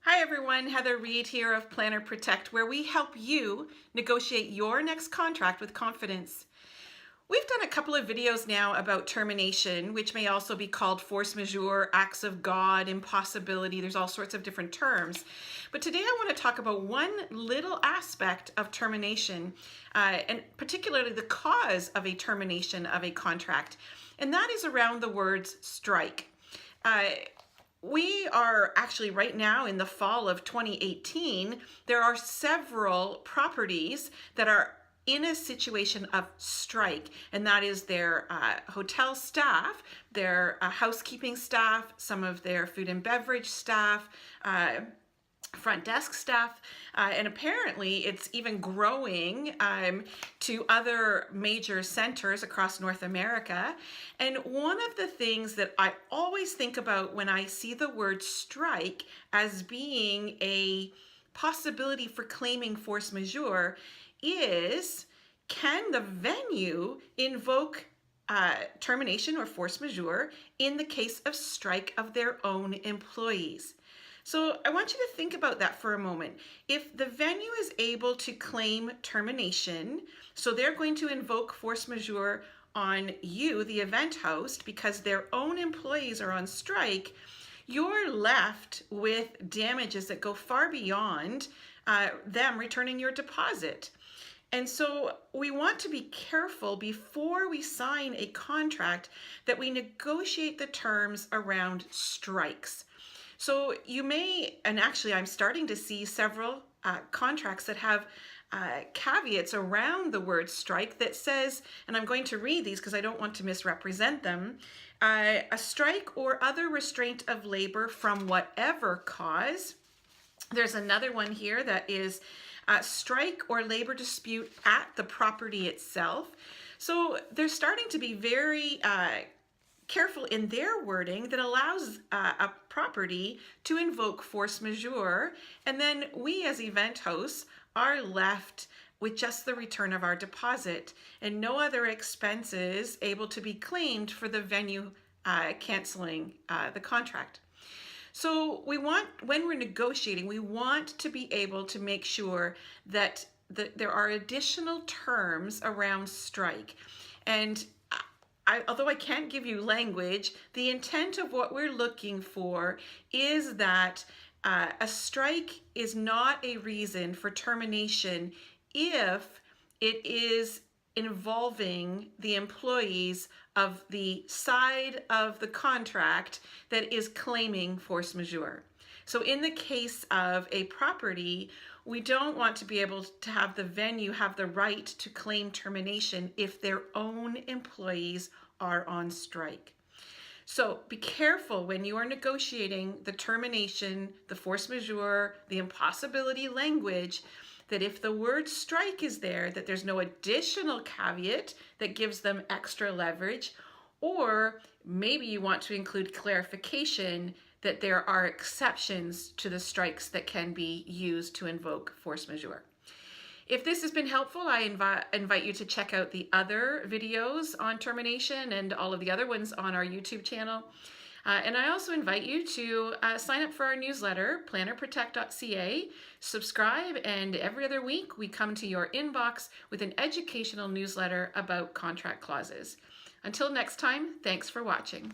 Hi everyone, Heather Reid here of Planner Protect, where we help you negotiate your next contract with confidence. We've done a couple of videos now about termination, which may also be called force majeure, acts of God, impossibility. There's all sorts of different terms. But today I want to talk about one little aspect of termination, and particularly the cause of a termination of a contract. And that is around the words strike. We are actually right now in the fall of 2018, there are several properties that are in a situation of strike, and that is their hotel staff, their housekeeping staff, some of their food and beverage staff, front desk staff, and apparently it's even growing to other major centers across North America. And one of the things that I always think about when I see the word strike as being a possibility for claiming force majeure is, can the venue invoke termination or force majeure in the case of strike of their own employees? So I want you to think about that for a moment. If the venue is able to claim termination, so they're going to invoke force majeure on you, the event host, because their own employees are on strike, you're left with damages that go far beyond them returning your deposit. And so we want to be careful before we sign a contract that we negotiate the terms around strikes. So you may, and actually I'm starting to see several contracts that have caveats around the word strike that says, and I'm going to read these because I don't want to misrepresent them, a strike or other restraint of labor from whatever cause. There's another one here that is strike or labor dispute at the property itself. So they're starting to be very careful in their wording that allows a property to invoke force majeure, and then we as event hosts are left with just the return of our deposit and no other expenses able to be claimed for the venue canceling the contract. So we want, when we're negotiating, we want to be able to make sure that there are additional terms around strike. And although I can't give you language, the intent of what we're looking for is that a strike is not a reason for termination if it is involving the employees of the side of the contract that is claiming force majeure. So in the case of a property, we don't want to be able to have the venue have the right to claim termination if their own employees are on strike. So be careful when you are negotiating the termination, the force majeure, the impossibility language, that if the word strike is there, that there's no additional caveat that gives them extra leverage, or maybe you want to include clarification that there are exceptions to the strikes that can be used to invoke force majeure. If this has been helpful, I invite you to check out the other videos on termination and all of the other ones on our YouTube channel. And I also invite you to sign up for our newsletter, plannerprotect.ca, subscribe, and every other week we come to your inbox with an educational newsletter about contract clauses. Until next time, thanks for watching.